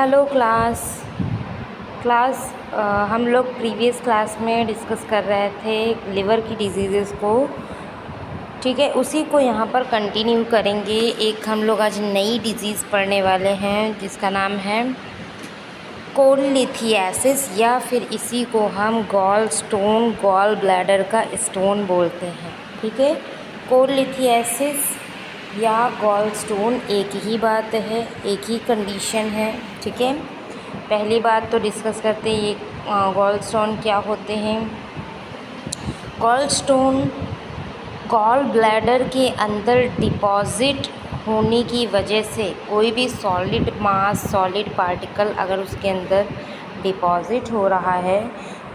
Hello class class हम लोग previous class में डिस्कस कर रहे थे लिवर की डिजीज़ेज़ को। ठीक है, उसी को यहाँ पर कंटिन्यू करेंगे। एक हम लोग आज नई डिजीज़ पढ़ने वाले हैं जिसका नाम है कोलिथियासिस, या फिर इसी को हम गॉल स्टोन, गॉल ब्लैडर का स्टोन बोलते हैं। ठीक है, कोलिथियासिस या गॉल स्टोन एक ही बात है, एक ही कंडीशन है। ठीक है, पहली बात तो डिस्कस करते हैं ये गॉल स्टोन क्या होते हैं। गॉल स्टोन गॉल ब्लैडर के अंदर डिपॉज़िट होने की वजह से कोई भी सॉलिड मास, सॉलिड पार्टिकल अगर उसके अंदर डिपॉज़िट हो रहा है,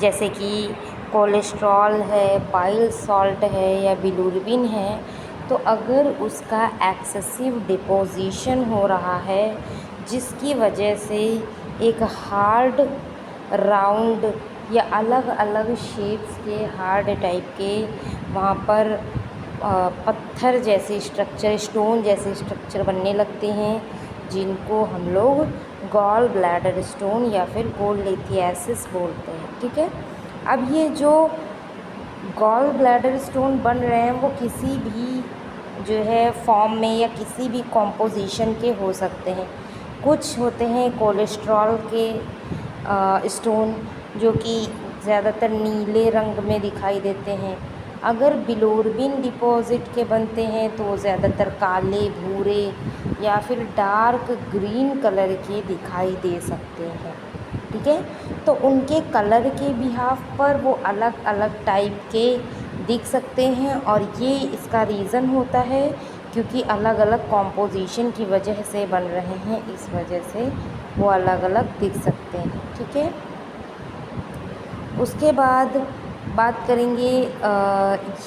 जैसे कि कोलेस्ट्रॉल है, बाइल सॉल्ट है या बिलिरुबिन है, तो अगर उसका एक्सेसिव डिपोजिशन हो रहा है जिसकी वजह से एक हार्ड, राउंड या अलग अलग शेप्स के हार्ड टाइप के वहाँ पर पत्थर जैसे स्ट्रक्चर, स्टोन जैसे स्ट्रक्चर बनने लगते हैं, जिनको हम लोग गॉल ब्लैडर स्टोन या फिर कोलिथियासिस बोलते हैं। ठीक है, अब ये जो गॉल ब्लैडर स्टोन बन रहे हैं वो किसी भी जो है फॉर्म में या किसी भी कॉम्पोजिशन के हो सकते हैं। कुछ होते हैं कोलेस्ट्रॉल के स्टोन जो कि ज़्यादातर नीले रंग में दिखाई देते हैं। अगर बिलिरुबिन डिपॉज़िट के बनते हैं तो ज़्यादातर काले, भूरे या फिर डार्क ग्रीन कलर के दिखाई दे सकते हैं। ठीक है, तो उनके कलर के बिहाफ पर वो अलग अलग टाइप के दिख सकते हैं, और ये इसका रीज़न होता है क्योंकि अलग अलग कॉम्पोजिशन की वजह से बन रहे हैं, इस वजह से वो अलग अलग दिख सकते हैं। ठीक है, उसके बाद बात करेंगे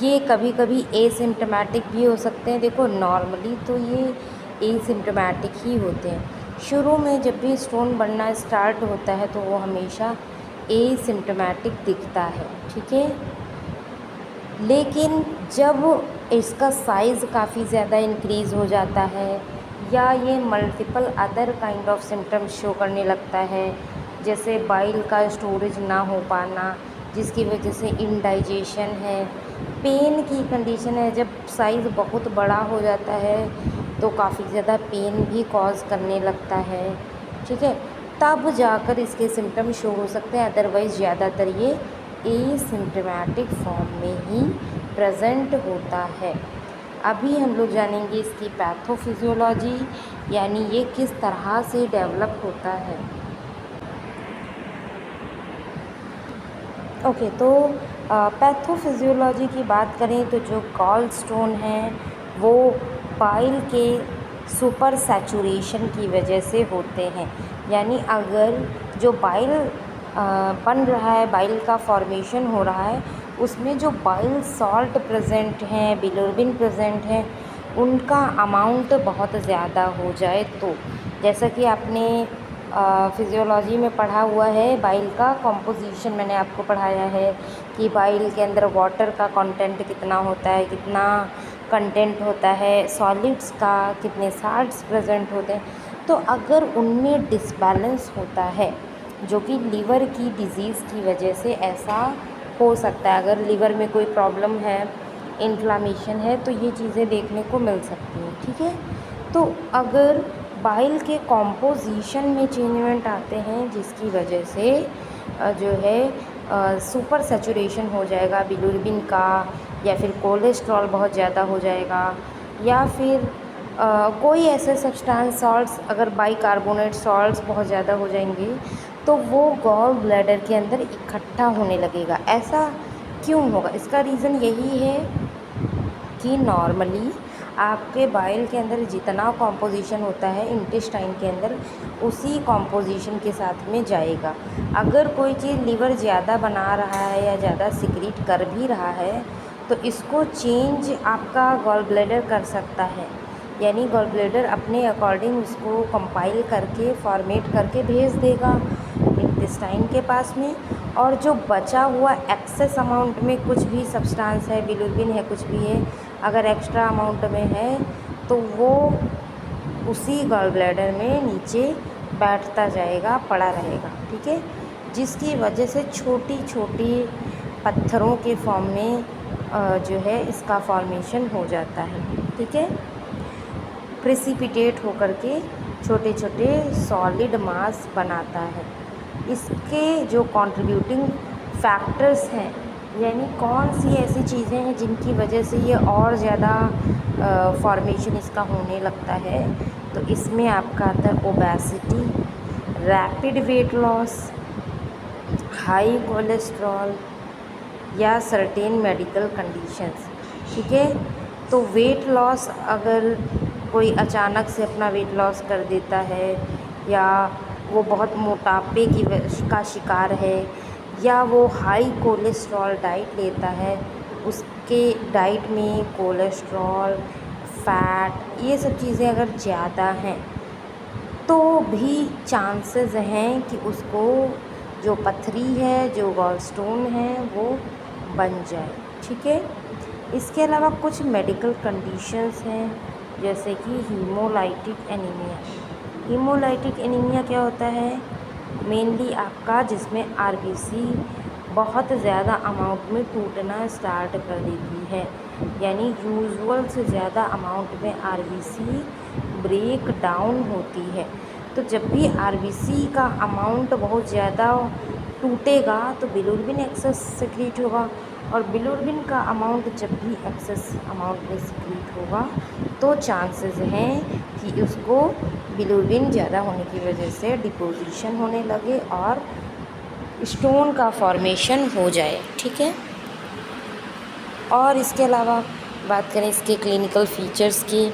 ये कभी कभी एसिम्प्टोमेटिक भी हो सकते हैं। देखो, नॉर्मली तो ये एसिम्प्टोमेटिक ही होते हैं। शुरू में जब भी स्टोन बनना स्टार्ट होता है तो वो हमेशा एसिम्प्टोमेटिक दिखता है। ठीक है, लेकिन जब इसका साइज़ काफ़ी ज़्यादा इंक्रीज़ हो जाता है या ये multiple other kind of symptoms show करने लगता है, जैसे बाइल का स्टोरेज ना हो पाना जिसकी वजह से इंडाइजेशन है, पेन की कंडीशन है, जब साइज़ बहुत बड़ा हो जाता है तो काफ़ी ज़्यादा पेन भी कॉज करने लगता है। ठीक है, तब जाकर इसके सिम्टम्स शो हो सकते हैं, अदरवाइज़ ज़्यादातर ये एसिम्प्टोमेटिक फॉर्म में ही प्रेजेंट होता है। अभी हम लोग जानेंगे इसकी पैथोफिजियोलॉजी, यानी ये किस तरह से डेवलप होता है। ओके, तो पैथोफिजियोलॉजी की बात करें तो जो गॉल स्टोन है वो बाइल के सुपर सैचुरेशन की वजह से होते हैं। यानी अगर जो बाइल बन रहा है, बाइल का फॉर्मेशन हो रहा है, उसमें जो बाइल सॉल्ट प्रेजेंट हैं, बिलिरुबिन प्रेजेंट हैं, उनका अमाउंट बहुत ज़्यादा हो जाए तो, जैसा कि आपने फिजियोलॉजी में पढ़ा हुआ है, बाइल का कंपोजिशन मैंने आपको पढ़ाया है कि बाइल के अंदर वाटर का कंटेंट कितना होता है, कितना कंटेंट होता है, सॉलिड्स का कितने साल्ट्स प्रेजेंट होते हैं। तो अगर उनमें डिसबैलेंस होता है, जो कि लीवर की डिज़ीज़ की वजह से ऐसा हो सकता है, अगर लीवर में कोई प्रॉब्लम है, इन्फ्लामेशन है, तो ये चीज़ें देखने को मिल सकती हैं। ठीक है, तो अगर बाइल के कॉम्पोजिशन में चेंजमेंट आते हैं जिसकी वजह से जो है सुपर सैचुरेशन हो जाएगा बिलिरुबिन का, या फिर कोलेस्ट्रॉल बहुत ज़्यादा हो जाएगा, या फिर कोई ऐसे सब्सटेंस सॉल्ट्स, अगर बाइकार्बोनेट सॉल्ट्स बहुत ज़्यादा हो जाएंगे तो वो गॉल ब्लैडर के अंदर इकट्ठा होने लगेगा। ऐसा क्यों होगा? इसका रीज़न यही है कि नॉर्मली आपके बाइल के अंदर जितना कॉम्पोजिशन होता है इंटेस्टाइन के अंदर, उसी कॉम्पोजिशन के साथ में जाएगा। अगर कोई चीज़ लीवर ज़्यादा बना रहा है या ज़्यादा सिक्रीट कर भी रहा है तो इसको चेंज आपका गॉल ब्लैडर कर सकता है, यानी गॉल ब्लैडर अपने अकॉर्डिंग उसको कंपाइल करके फॉर्मेट करके भेज देगा इंटेस्टाइन के पास में, और जो बचा हुआ एक्सेस अमाउंट में कुछ भी सब्सटेंस है, बिलिरुबिन है, कुछ भी है, अगर एक्स्ट्रा अमाउंट में है तो वो उसी गॉल ब्लैडर में नीचे बैठता जाएगा, पड़ा रहेगा, ठीक है, जिसकी वजह से छोटी छोटी पत्थरों के फॉर्म में जो है इसका फॉर्मेशन हो जाता है, ठीक है, प्रेसिपिटेट होकर के छोटे छोटे सॉलिड मास बनाता है। इसके जो कंट्रीब्यूटिंग फैक्टर्स हैं, यानी कौन सी ऐसी चीज़ें हैं जिनकी वजह से ये और ज़्यादा फॉर्मेशन इसका होने लगता है, तो इसमें आपका आता है obesity, rapid weight loss, high cholesterol या सर्टेन मेडिकल कंडीशंस, ठीक है। तो वेट लॉस, अगर कोई अचानक से अपना वेट लॉस कर देता है, या वो बहुत मोटापे का शिकार है, या वो हाई कोलेस्ट्रॉल डाइट लेता है, उसके डाइट में कोलेस्ट्रॉल, फैट, ये सब चीज़ें अगर ज़्यादा हैं तो भी चांसेस हैं कि उसको जो पथरी है, जो गॉल स्टोन है, वो बन जाए, ठीक है। इसके अलावा कुछ मेडिकल कंडीशंस हैं, जैसे कि हीमोलाइटिक एनीमिया। हीमोलाइटिक एनीमिया क्या होता है? मेनली आपका जिसमें आरबीसी बहुत ज़्यादा अमाउंट में टूटना स्टार्ट कर देती है, यानी यूजुअल से ज़्यादा अमाउंट में आरबीसी ब्रेक डाउन होती है। तो जब भी आरबीसी का अमाउंट बहुत ज़्यादा टूटेगा तो बिलिरुबिन एक्सेस सिक्रीट होगा, और बिलिरुबिन का अमाउंट जब भी एक्सेस अमाउंट में सिक्रीट होगा तो चांसेस हैं कि उसको बिलिरुबिन ज़्यादा होने की वजह से डिपोजिशन होने लगे और स्टोन का फॉर्मेशन हो जाए, ठीक है। और इसके अलावा बात करें इसके क्लिनिकल फ़ीचर्स की,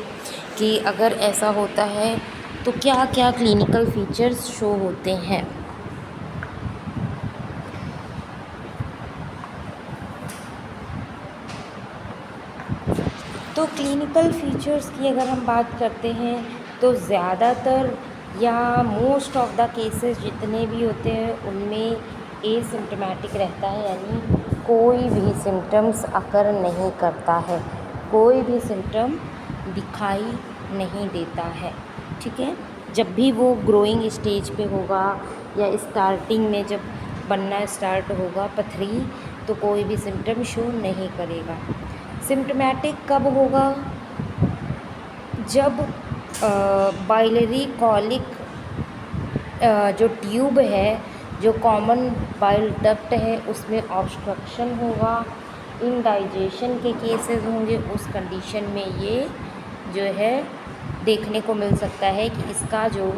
कि अगर ऐसा होता है तो क्या क्या क्लिनिकल फ़ीचर्स शो होते हैं। तो क्लिनिकल फ़ीचर्स की अगर हम बात करते हैं तो ज़्यादातर या मोस्ट ऑफ द केसेस जितने भी होते हैं उनमें एसिम्प्टोमेटिक रहता है, यानी कोई भी सिम्टम्स अकर नहीं करता है, कोई भी सिम्टम दिखाई नहीं देता है, ठीक है। जब भी वो ग्रोइंग स्टेज पे होगा या स्टार्टिंग में जब बनना स्टार्ट होगा पथरी, तो कोई भी सिम्टम शो नहीं करेगा। सिम्टोमेटिक कब होगा? जब बाइलरी कॉलिक जो ट्यूब है, जो कॉमन बाइल डक्ट है, उसमें ऑब्स्ट्रक्शन होगा, इंडाइजेशन के केसेस होंगे, उस कंडीशन में ये जो है देखने को मिल सकता है कि इसका जो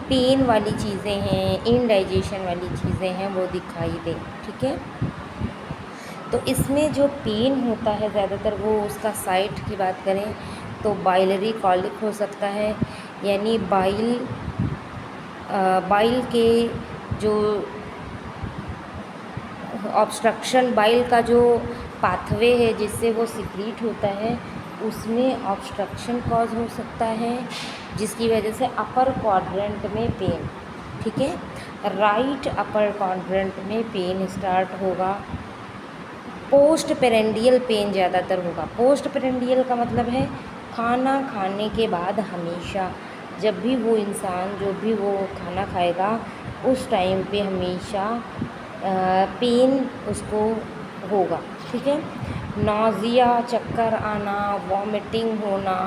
पेन वाली चीज़ें हैं, इंडाइजेशन वाली चीज़ें हैं, वो दिखाई दें, ठीक है। तो इसमें जो पेन होता है ज़्यादातर वो उसका साइट की बात करें तो बाइलरी कॉलिक हो सकता है, यानी बाइल के जो ऑब्स्ट्रक्शन, बाइल का जो पाथवे है जिससे वो सिक्रीट होता है, उसमें ऑब्स्ट्रक्शन कॉज हो सकता है, जिसकी वजह से अपर क्वाड्रेंट में पेन, ठीक है, राइट अपर क्वाड्रेंट में पेन स्टार्ट होगा। पोस्ट पेरेंडियल पेन ज़्यादातर होगा। पोस्ट पेरेंडियल का मतलब है खाना खाने के बाद हमेशा, जब भी वो इंसान जो भी वो खाना खाएगा उस टाइम पे हमेशा पेन उसको होगा, ठीक है। नौजिया, चक्कर आना, वॉमिटिंग होना,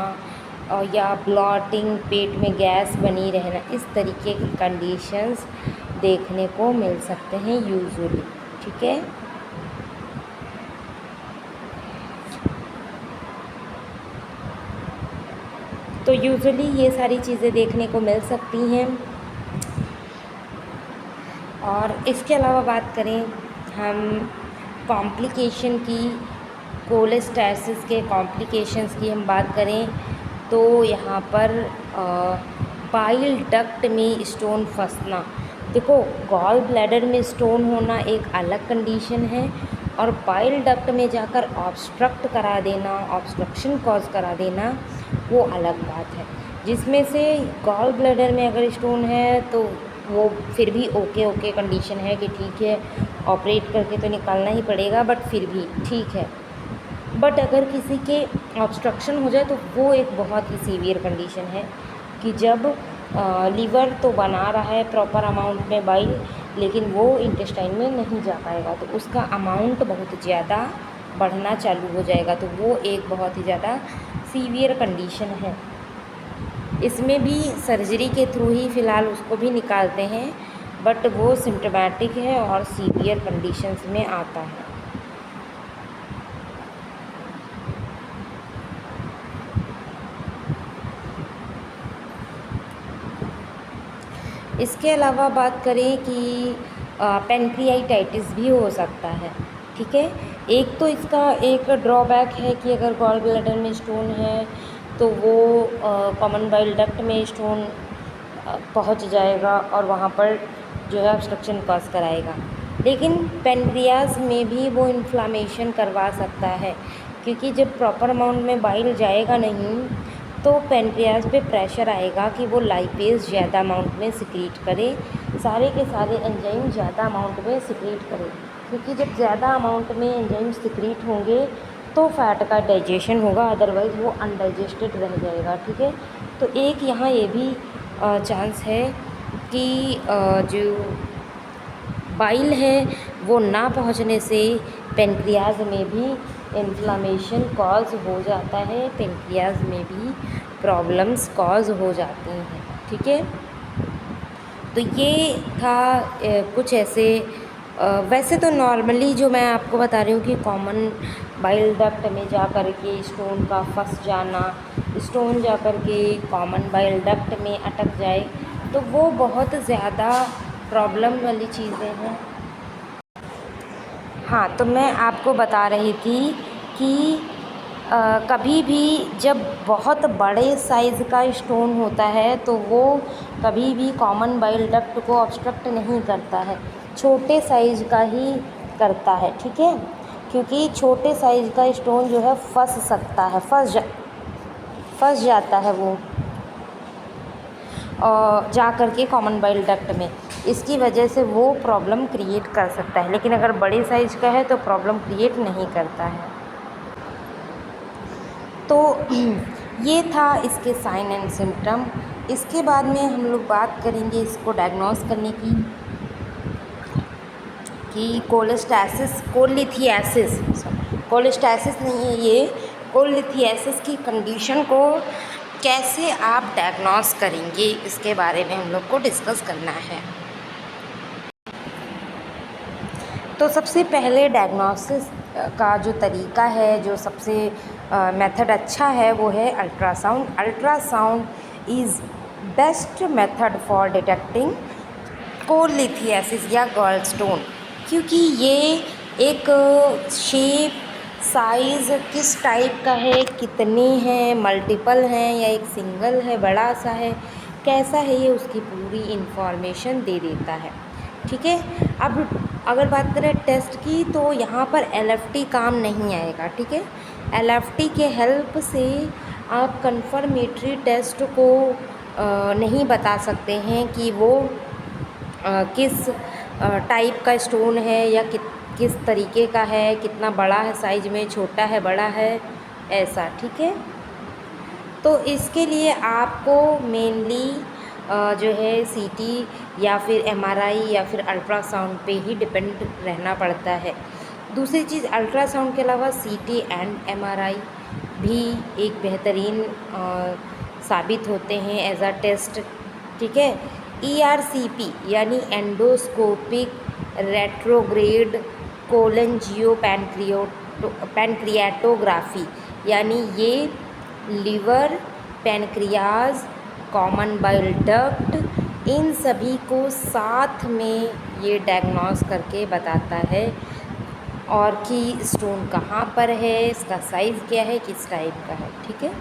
और या ब्लॉटिंग, पेट में गैस बनी रहना, इस तरीके की कंडीशंस देखने को मिल सकते हैं यूजुअली, ठीक है। तो यूजुअली ये सारी चीज़ें देखने को मिल सकती हैं। और इसके अलावा बात करें हम कॉम्प्लिकेशन की, कोलेस्टैसिस के कॉम्प्लिकेशंस की हम बात करें तो यहाँ पर बाइल डक्ट में स्टोन फंसना, देखो गॉल ब्लैडर में स्टोन होना एक अलग कंडीशन है, और बाइल डक्ट में जाकर ऑब्स्ट्रक्ट करा देना, ऑब्स्ट्रक्शन कॉज करा देना, वो अलग बात है। जिसमें से गॉल ब्लैडर में अगर स्टोन है तो वो फिर भी ओके कंडीशन है कि ठीक है, ऑपरेट करके तो निकालना ही पड़ेगा, बट फिर भी ठीक है। बट अगर किसी के ऑब्स्ट्रक्शन हो जाए तो वो एक बहुत ही सीवियर कंडीशन है, कि जब लीवर तो बना रहा है प्रॉपर अमाउंट में बाइल, लेकिन वो इंटेस्टाइन में नहीं जा पाएगा, तो उसका अमाउंट बहुत ज़्यादा बढ़ना चालू हो जाएगा। तो वो एक बहुत ही ज़्यादा सीवियर कंडीशन है। इसमें भी सर्जरी के थ्रू ही फ़िलहाल उसको भी निकालते हैं, बट वो सिम्टोमेटिक है और सीवियर कंडीशंस में आता है। इसके अलावा बात करें कि पैंक्रियाटाइटिस भी हो सकता है, ठीक है। एक तो इसका एक ड्रॉबैक है कि अगर गॉल ब्लैडर में स्टोन है तो वो कॉमन बाइल डक्ट में स्टोन पहुंच जाएगा और वहाँ पर जो है ऑब्स्ट्रक्शन कॉज कराएगा। लेकिन पैनक्रियाज में भी वो इन्फ्लामेशन करवा सकता है, क्योंकि जब प्रॉपर अमाउंट में बाइल जाएगा नहीं तो पैनक्रियाज पे प्रेशर आएगा कि वो लाइपेज ज़्यादा अमाउंट में सिक्रीट करे, सारे के सारे एंजाइम ज़्यादा अमाउंट में सिक्रीट करे, क्योंकि जब ज़्यादा अमाउंट में एंजाइम सिक्रीट होंगे तो फैट का डाइजेशन होगा, अदरवाइज़ वो अनडाइजेस्टेड रह जाएगा, ठीक है। तो एक यहाँ ये भी चांस है कि जो बाइल है वो ना पहुंचने से पेनक्रियाज में भी इन्फ्लामेशन कॉज हो जाता है, पेनक्रियाज में भी प्रॉब्लम्स कॉज हो जाती हैं, ठीक है। तो ये था कुछ ऐसे वैसे तो नॉर्मली जो मैं आपको बता रही हूँ कि कॉमन बाइल डक्ट में जा कर के स्टोन का फंस जाना, स्टोन जा कर के कॉमन बाइल डक्ट में अटक जाए, तो वो बहुत ज़्यादा प्रॉब्लम वाली चीज़ें हैं। हाँ, तो मैं आपको बता रही थी कि कभी भी जब बहुत बड़े साइज़ का स्टोन होता है तो वो कभी भी कॉमन बाइल डक्ट को ऑब्स्ट्रक्ट नहीं करता है, छोटे साइज़ का ही करता है, ठीक है। क्योंकि छोटे साइज़ का स्टोन जो है फंस सकता है, फंस जाता है वो और जा कर के कॉमन बाइल डक्ट में, इसकी वजह से वो प्रॉब्लम क्रिएट कर सकता है। लेकिन अगर बड़े साइज़ का है तो प्रॉब्लम क्रिएट नहीं करता है। तो ये था इसके साइन एंड सिम्टम। इसके बाद में हम लोग बात करेंगे इसको डायग्नोस करने की कि कोलिस्टैसिस नहीं है, ये कोलिथियासिस की कंडीशन को कैसे आप डायग्नोस करेंगे, इसके बारे में हम लोग को डिस्कस करना है। तो सबसे पहले डायग्नोसिस का जो तरीका है, जो सबसे मेथड अच्छा है, वो है ultrasound. Ultrasound is best method for detecting cholelithiasis या गॉल स्टोन, क्योंकि ये एक शेप, साइज़ किस टाइप का है, कितने हैं, मल्टीपल हैं या एक सिंगल है, बड़ा सा है, कैसा है, ये उसकी पूरी इन्फॉर्मेशन दे देता है, ठीक है। अब अगर बात करें टेस्ट की तो यहाँ पर एलएफटी काम नहीं आएगा, ठीक है। एलएफटी के हेल्प से आप कंफर्मेटरी टेस्ट को नहीं बता सकते हैं कि वो किस टाइप का स्टोन है या किस तरीके का है, कितना बड़ा है साइज में, छोटा है, बड़ा है, ऐसा, ठीक है। तो इसके लिए आपको मेनली जो है सीटी या फिर एमआरआई या फिर अल्ट्रासाउंड पे ही डिपेंड रहना पड़ता है। दूसरी चीज़, अल्ट्रासाउंड के अलावा सीटी एंड एमआरआई भी एक बेहतरीन साबित होते हैं एज अ टेस्ट, ठीक है। ईआरसीपी यानी एंडोस्कोपिक रेट्रोग्रेड कोलंजियो पैनक्रियाटोग्राफी, यानी ये liver, pancreas, common bile duct, इन सभी को साथ में ये डायग्नोस करके बताता है और कि स्टोन कहाँ पर है, इसका साइज़ क्या है, किस टाइप का है, ठीक है।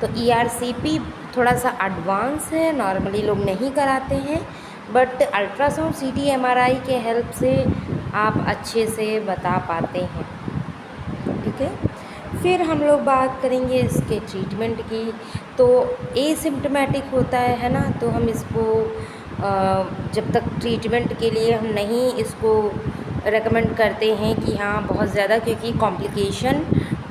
तो ईआरसीपी थोड़ा सा एडवांस है, नॉर्मली लोग नहीं कराते हैं, बट अल्ट्रासाउंड, सीटी, एमआरआई के हेल्प से आप अच्छे से बता पाते हैं, ठीक है। फिर हम लोग बात करेंगे इसके ट्रीटमेंट की। तो एसिम्प्टोमेटिक होता है ना, तो हम इसको जब तक ट्रीटमेंट के लिए हम नहीं इसको रेकमेंड करते हैं कि हाँ बहुत ज़्यादा, क्योंकि कॉम्प्लिकेशन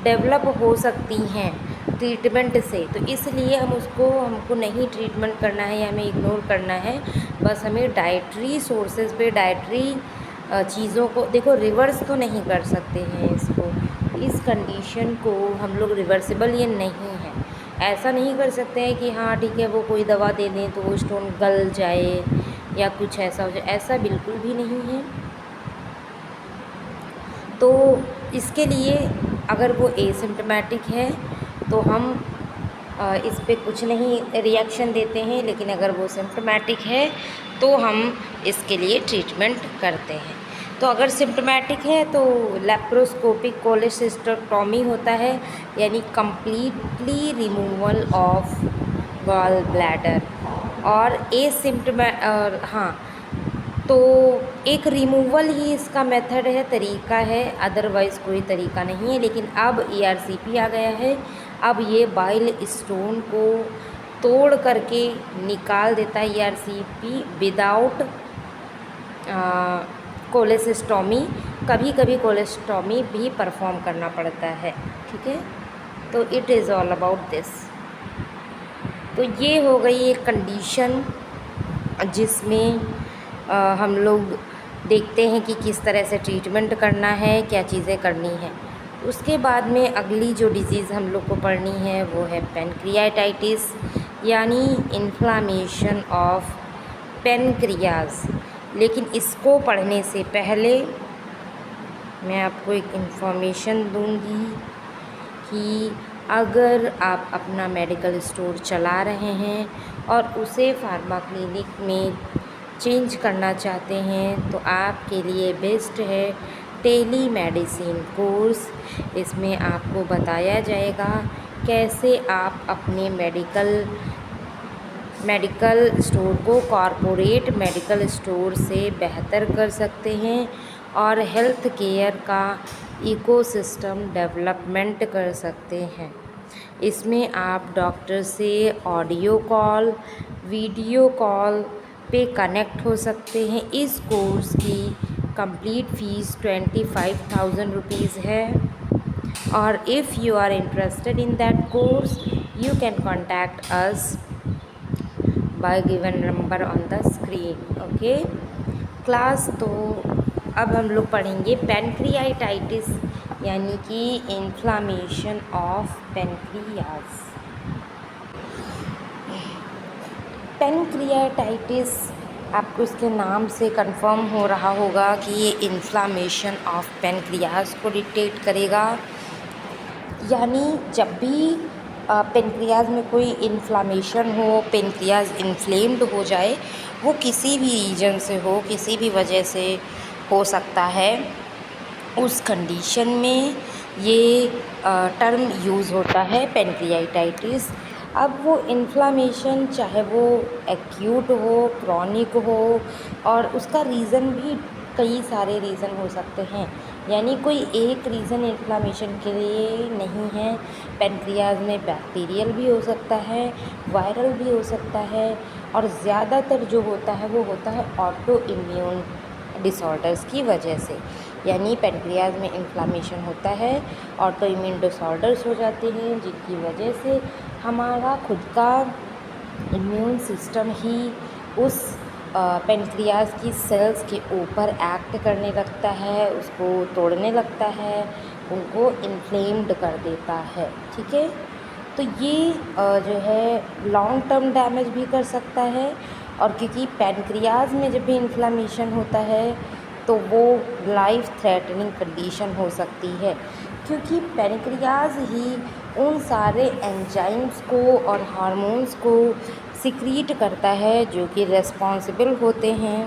डेवलप हो सकती हैं ट्रीटमेंट से, तो इसलिए हमको नहीं ट्रीटमेंट करना है या हमें इग्नोर करना है। बस हमें डाइटरी सोर्सेज पे, डाइटरी चीज़ों को देखो, रिवर्स तो नहीं कर सकते हैं इसको, इस कंडीशन को हम लोग रिवर्सिबल ये नहीं है, ऐसा नहीं कर सकते हैं कि हाँ ठीक है वो कोई दवा दे दें तो वो स्टोन गल जाए या कुछ ऐसा हो जाए, ऐसा बिल्कुल भी नहीं है। तो इसके लिए अगर वो एसिम्प्टोमेटिक है तो हम इस पे कुछ नहीं रिएक्शन देते हैं, लेकिन अगर वो सिम्प्टोमेटिक है तो हम इसके लिए ट्रीटमेंट करते हैं। तो अगर सिम्प्टोमेटिक है तो लेप्रोस्कोपिक कोलेसिस्टेक्टोमी होता है, यानी completely removal of gall bladder. और हाँ, तो एक रिमूवल ही इसका मेथड है, तरीका है, अदरवाइज़ कोई तरीका नहीं है। लेकिन अब ERCP आ गया है, अब ये बाइल स्टोन को तोड़ करके निकाल देता है ERCP विदाउट कोलेसिस्टोमी। कभी कभी कोलेस्टोमी भी परफॉर्म करना पड़ता है, ठीक है। तो it is all about this. तो ये हो गई एक कंडीशन जिसमें हम लोग देखते हैं कि किस तरह से ट्रीटमेंट करना है, क्या चीज़ें करनी है। उसके बाद में अगली जो डिज़ीज़ हम लोग को पढ़नी है वो है पेनक्रियाटाइटिस, यानी इन्फ्लामेशन ऑफ पेनक्रियाज। लेकिन इसको पढ़ने से पहले मैं आपको एक इन्फॉर्मेशन दूंगी कि अगर आप अपना मेडिकल स्टोर चला रहे हैं और उसे फार्मा क्लिनिक में चेंज करना चाहते हैं तो आपके लिए बेस्ट है टेली मेडिसिन कोर्स। इसमें आपको बताया जाएगा कैसे आप अपने मेडिकल स्टोर को कॉरपोरेट मेडिकल स्टोर से बेहतर कर सकते हैं और हेल्थ केयर का इकोसिस्टम डेवलपमेंट कर सकते हैं। इसमें आप डॉक्टर से ऑडियो कॉल, वीडियो कॉल पे कनेक्ट हो सकते हैं। इस कोर्स की कंप्लीट फ़ीस 25,000 रुपीज़ है। और if you are interested in that course you can contact us by given number on the screen. Okay class, तो अब हम लोग पढ़ेंगे पेनक्रियाटाइटिस, यानी कि इन्फ्लामेशन ऑफ पेनक्रियाज। पेनक्रियाटाइटिस आपको इसके नाम से कंफर्म हो रहा होगा कि ये इन्फ्लामेशन ऑफ पेनक्रियाज को डिक्टेट करेगा। यानी जब भी पेनक्रियाज में कोई इन्फ्लामेशन हो, पेनक्रियाज इन्फ्लेम्ड हो जाए, वो किसी भी रीजन से हो, किसी भी वजह से हो सकता है, उस कंडीशन में ये टर्म यूज़ होता है पेनक्रियाटाइटिस। अब वो इन्फ्लामेशन चाहे वो एक्यूट हो, क्रॉनिक हो, और उसका रीज़न भी कई सारे रीज़न हो सकते हैं, यानी कोई एक रीज़न इन्फ्लामेशन के लिए नहीं है। पेनक्रियाज में बैक्टीरियल भी हो सकता है, वायरल भी हो सकता है, और ज़्यादातर जो होता है वो होता है ऑटो इम्यून डिसऑर्डर्स की वजह से। यानी पेनक्रियाज में इन्फ्लामेशन होता है, ऑटो इम्यून डिसऑर्डर्स हो जाते हैं, जिनकी वजह से हमारा खुद का इम्यून सिस्टम ही उस पेनक्रियाज की सेल्स के ऊपर एक्ट करने लगता है, उसको तोड़ने लगता है, उनको इन्फ्लेम्ड कर देता है, ठीक है। तो ये जो है लॉन्ग टर्म डैमेज भी कर सकता है। और क्योंकि पेनक्रियाज में जब भी इन्फ्लामेशन होता है तो वो लाइफ थ्रेटनिंग कंडीशन हो सकती है, क्योंकि पेनक्रियाज ही उन सारे एंजाइम्स को और हार्मोन्स को सिक्रीट करता है जो कि रिस्पॉन्सिबल होते हैं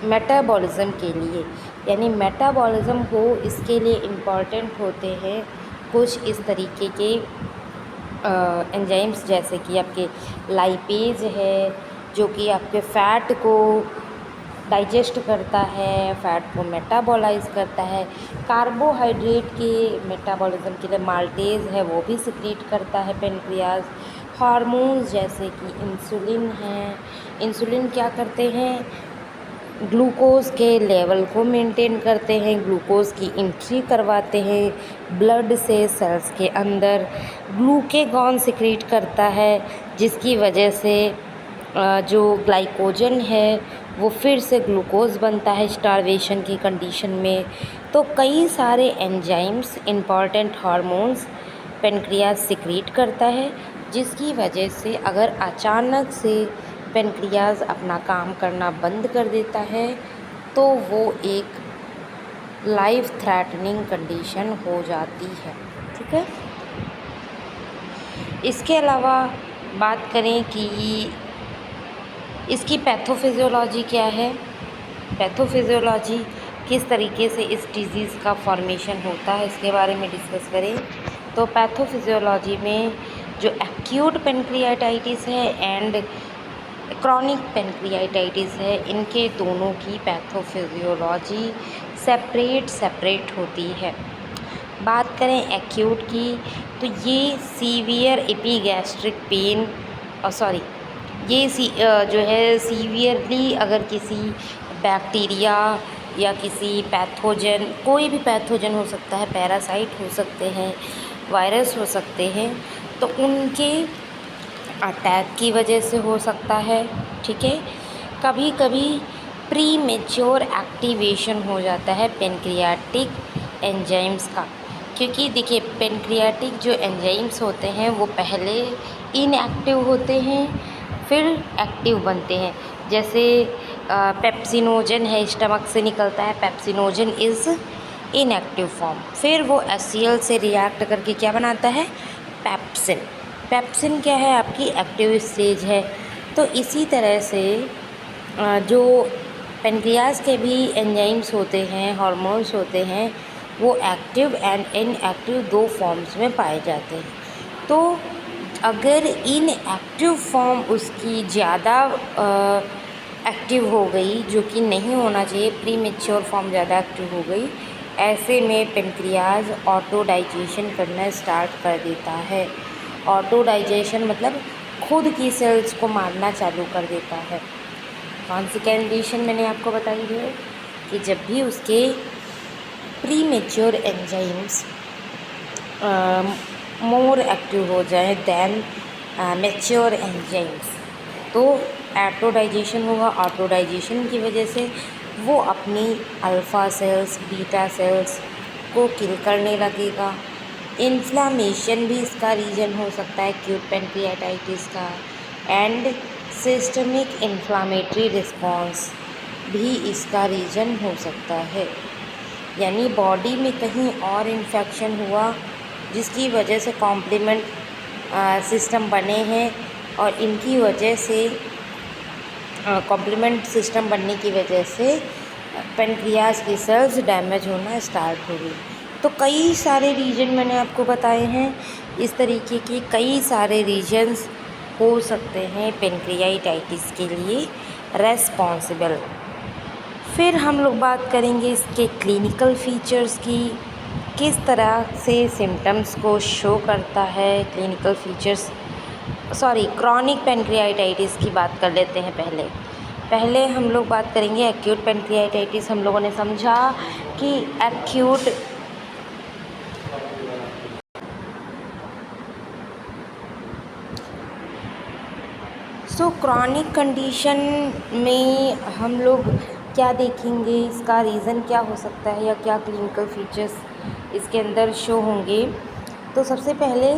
मेटाबॉलिज़्म के लिए। यानी मेटाबॉलिज़्म हो, इसके लिए इम्पॉर्टेंट होते हैं कुछ इस तरीके के एंजाइम्स, जैसे कि आपके लाइपेज है जो कि आपके फ़ैट को डाइजेस्ट करता है, फ़ैट को मेटाबॉलाइज करता है। कार्बोहाइड्रेट के मेटाबॉलिज़्म के लिए माल्टेज है, वो भी सिक्रीट करता है पेनक्रियाज। हार्मोन्स जैसे कि इंसुलिन है, इंसुलिन क्या करते हैं, ग्लूकोज़ के लेवल को मेंटेन करते हैं, ग्लूकोज़ की एंट्री करवाते हैं ब्लड से सेल्स के अंदर, ग्लूकेगॉन सिक्रीट करता है जिसकी वजह से जो ग्लाइकोजन है वो फिर से ग्लूकोज़ बनता है स्टारवेशन की कंडीशन में। तो कई सारे enzymes, important hormones pancreas secrete करता है, जिसकी वजह से अगर अचानक से पेनक्रियाज अपना काम करना बंद कर देता है तो वो एक लाइफ थ्रेटनिंग कंडीशन हो जाती है। ठीक है, इसके अलावा बात करें कि इसकी पैथोफिजियोलॉजी क्या है, पैथोफिजियोलॉजी किस तरीके से इस डिज़ीज़ का फॉर्मेशन होता है इसके बारे में डिस्कस करें तो पैथोफिजियोलॉजी में जो एक्यूट पेनक्रियाटाइटिस है एंड क्रॉनिक पेनक्रियाटाइटिस है, इनके दोनों की पैथोफिजियोलॉजी सेपरेट होती है। बात करें एक्यूट की तो ये सीवियर एपिगैस्ट्रिक पेन जो है सीवियरली अगर किसी बैक्टीरिया या किसी पैथोजन, कोई भी पैथोजन हो सकता है, पैरासाइट हो सकते हैं, वायरस हो सकते हैं, तो उनके अटैक की वजह से हो सकता है। ठीक है, कभी कभी प्री मेच्योर एक्टिवेशन हो जाता है पेनक्रियाटिक एंजाइम्स का, क्योंकि देखिए पेनक्रियाटिक जो एंजाइम्स होते हैं वो पहले इनएक्टिव होते हैं फिर एक्टिव बनते हैं। जैसे पेप्सिनोजन है, स्टमक से निकलता है, पेप्सिनोजन इज़ इनएक्टिव फॉर्म, फिर वो HCl से रिएक्ट करके क्या बनाता है, पेप्सिन। पेप्सिन क्या है, आपकी एक्टिव स्टेज है। तो इसी तरह से जो पेनक्रियाज के भी एंजाइम्स होते हैं, हार्मोन्स होते हैं, वो एक्टिव एंड इनएक्टिव दो फॉर्म्स में पाए जाते हैं। तो अगर इनएक्टिव फॉर्म उसकी ज़्यादा एक्टिव हो गई, जो कि नहीं होना चाहिए, प्री मेच्योर फॉर्म ज़्यादा एक्टिव हो गई, ऐसे में पेनक्रियाज ऑटो डाइजेशन करना स्टार्ट कर देता है। ऑटो डाइजेशन मतलब खुद की सेल्स को मारना चालू कर देता है। कौन सी कंडीशन मैंने आपको बताई है कि जब भी उसके pre mature enzymes more active हो जाए दैन मेच्योर एंजाइम्स, तो ऑटो डाइजेशन होगा। ऑटो डाइजेशन की वजह से वो अपनी अल्फ़ा सेल्स, बीटा सेल्स को किल करने लगेगा। इन्फ्लामेशन भी इसका रीज़न हो सकता है, एक्यूट पेनक्रियाटाइटिस का, एंड सिस्टमिक इन्फ्लामेटरी रिस्पॉन्स भी इसका रीज़न हो सकता है। यानी बॉडी में कहीं और इन्फेक्शन हुआ जिसकी वजह से कॉम्प्लीमेंट सिस्टम बने हैं, और इनकी वजह से कॉम्प्लीमेंट सिस्टम बनने की वजह से पेनक्रियाज की सेल्स डैमेज होना स्टार्ट हो गई। तो कई सारे रीजन मैंने आपको बताए हैं, इस तरीके के कई सारे रीजन्स हो सकते हैं पेनक्रियाटाइटिस के लिए रेस्पॉन्सिबल। फिर हम लोग बात करेंगे इसके क्लिनिकल फीचर्स की, किस तरह से सिम्टम्स को शो करता है। क्लिनिकल फीचर्स क्रॉनिक पेनक्रियाटाइटिस की बात कर लेते हैं। पहले हम लोग बात करेंगे एक्यूट पेनक्रियाटाइटिस। हम लोगों ने समझा कि एक्यूट क्रॉनिक कंडीशन में हम लोग क्या देखेंगे, इसका रीज़न क्या हो सकता है या क्या क्लिनिकल फीचर्स इसके अंदर शो होंगे। तो सबसे पहले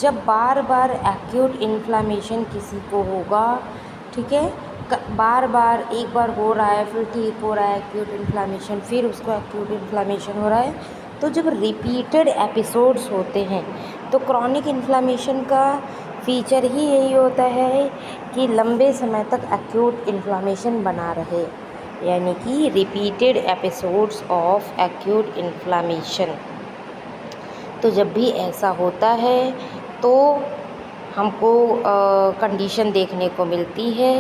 जब बार बार एक्यूट इन्फ्लामेशन किसी को होगा, ठीक है, बार बार एक बार हो रहा है फिर ठीक हो रहा है एक्यूट इन्फ्लामेशन, फिर उसको एक्यूट इन्फ्लामेशन हो रहा है, तो जब रिपीटेड एपिसोड्स होते हैं तो क्रॉनिक इन्फ्लामेशन का फीचर ही यही होता है कि लंबे समय तक एक्यूट इन्फ्लामेशन बना रहे, यानी कि repeated episodes of acute inflammation. तो जब भी ऐसा होता है तो हमको कंडीशन देखने को मिलती है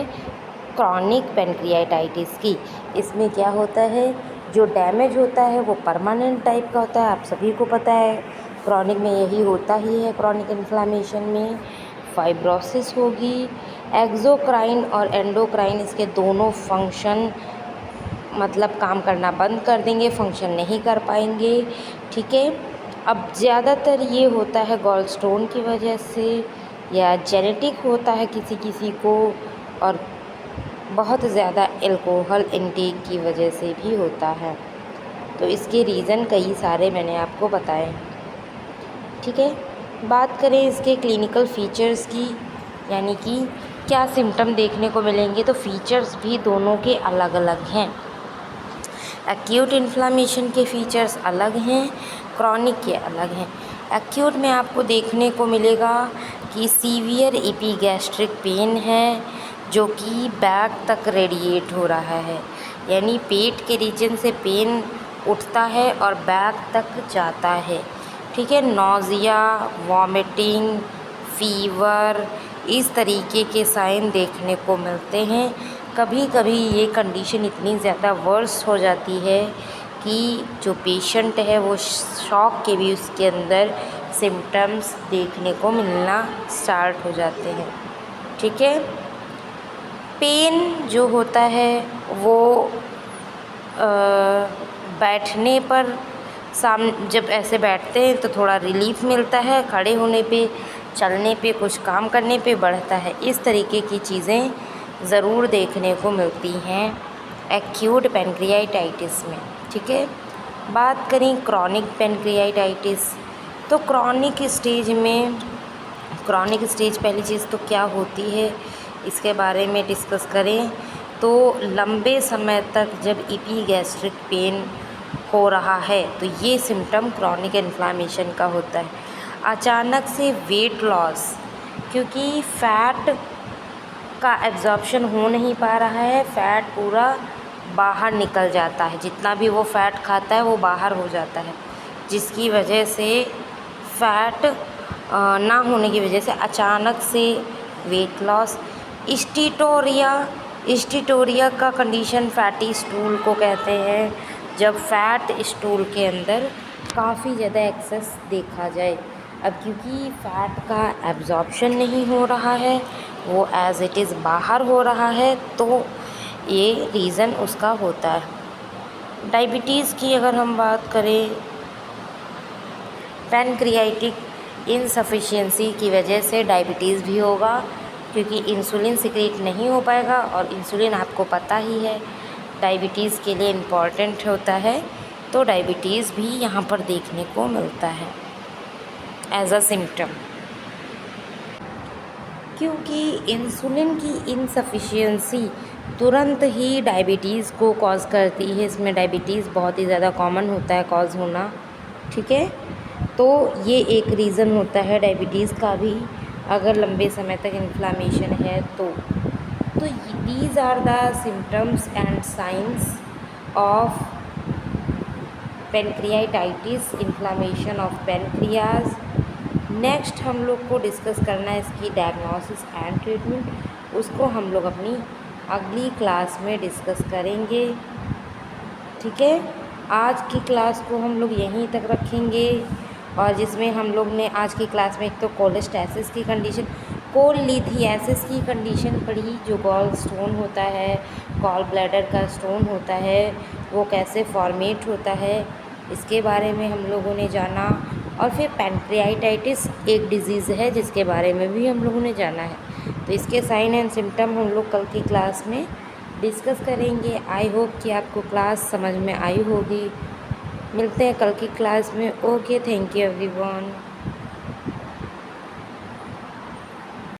क्रॉनिक पेनक्रियाटाइटिस की। इसमें क्या होता है, जो डैमेज होता है वो परमानेंट टाइप का होता है, आप सभी को पता है क्रॉनिक में यही होता ही है। क्रॉनिक इन्फ्लामेशन में फाइब्रोसिस होगी, एक्सोक्राइन और एंडोक्राइन इसके दोनों फंक्शन मतलब काम करना बंद कर देंगे, फंक्शन नहीं कर पाएंगे। ठीक है। अब ज़्यादातर ये होता है गॉल स्टोन की वजह से, या जेनेटिक होता है किसी किसी को, और बहुत ज़्यादा अल्कोहल इंटेक की वजह से भी होता है। तो इसके रीज़न कई सारे मैंने आपको बताए। ठीक है। बात करें इसके क्लिनिकल फ़ीचर्स की, यानी कि क्या सिम्टम देखने को मिलेंगे, तो फ़ीचर्स भी दोनों के अलग अलग हैं। एक्यूट इन्फ्लामेशन के फ़ीचर्स अलग हैं, क्रॉनिक के अलग हैं। एक्यूट में आपको देखने को मिलेगा कि सीवियर एपिगैस्ट्रिक पेन है जो कि बैक तक रेडिएट हो रहा है, यानी पेट के रीजन से पेन उठता है और बैक तक जाता है। ठीक है। नौज़िया, वॉमिटिंग, फ़ीवर, इस तरीके के साइन देखने को मिलते हैं। कभी कभी ये कंडीशन इतनी ज़्यादा वर्स हो जाती है कि जो पेशेंट है वो शॉक के भी उसके अंदर सिम्टम्स देखने को मिलना स्टार्ट हो जाते हैं। ठीक है। पेन जो होता है वो बैठने पर जब ऐसे बैठते हैं तो थोड़ा रिलीफ मिलता है, खड़े होने पे, चलने पे, कुछ काम करने पे बढ़ता है। इस तरीके की चीज़ें ज़रूर देखने को मिलती हैं एक्यूट पैनक्रियाटाइटिस में। ठीक है। बात करें क्रॉनिक पैनक्रियाटाइटिस, तो क्रॉनिक स्टेज पहली चीज़ तो क्या होती है इसके बारे में डिस्कस करें तो लंबे समय तक जब एपिगैस्ट्रिक पेन हो रहा है तो ये सिम्टम क्रॉनिक इन्फ्लामेशन का होता है। अचानक से वेट लॉस, क्योंकि फ़ैट का एब्जॉर्प्शन हो नहीं पा रहा है, फ़ैट पूरा बाहर निकल जाता है, जितना भी वो फ़ैट खाता है वो बाहर हो जाता है, जिसकी वजह से फ़ैट ना होने की वजह से अचानक से वेट लॉस। स्टीटोरिया का कंडीशन फैटी स्टूल को कहते हैं, जब फैट स्टूल के अंदर काफ़ी ज़्यादा एक्सेस देखा जाए। अब क्योंकि फ़ैट का एब्जॉर्प्शन नहीं हो रहा है, वो एज़ इट इज़ बाहर हो रहा है, तो ये रीज़न उसका होता है। डायबिटीज़ की अगर हम बात करें, पैनक्रियाटिक इनसफिशिएंसी की वजह से डायबिटीज़ भी होगा, क्योंकि इंसुलिन सिक्रीट नहीं हो पाएगा, और इंसुलिन आपको पता ही है डायबिटीज़ के लिए इम्पॉर्टेंट होता है, तो डायबिटीज़ भी यहाँ पर देखने को मिलता है एज अ सिम्टम। क्योंकि इंसुलिन की इनसफिशिएंसी तुरंत ही डायबिटीज़ को कॉज़ करती है, इसमें डायबिटीज़ बहुत ही ज़्यादा कॉमन होता है कॉज़ होना। ठीक है। तो ये एक रीज़न होता है डायबिटीज़ का भी, अगर लंबे समय तक इन्फ्लामेशन है तो these are the symptoms and signs of pancreatitis, inflammation of pancreas. Next हम लोग को डिस्कस करना है इसकी डायग्नोसिस एंड ट्रीटमेंट, उसको हम लोग अपनी अगली क्लास में डिस्कस करेंगे। ठीक है। आज की क्लास को हम लोग यहीं तक रखेंगे, और जिसमें हम लोग ने आज की क्लास में एक तो कोलेस्टैसिस की कंडीशन, कोलिथियासिस की कंडीशन पढ़ी, जो गॉल स्टोन होता है, गॉल ब्लैडर का स्टोन होता है, वो कैसे फॉर्मेट होता है, इसके बारे में हम लोगों ने जाना। और फिर पैनक्रियाटाइटिस एक डिज़ीज़ है जिसके बारे में भी हम लोगों ने जाना है, तो इसके साइन एंड सिम्टम हम लोग कल की क्लास में डिस्कस करेंगे। आई होप कि आपको क्लास समझ में आई होगी। मिलते हैं कल की क्लास में। Okay, thank you everyone.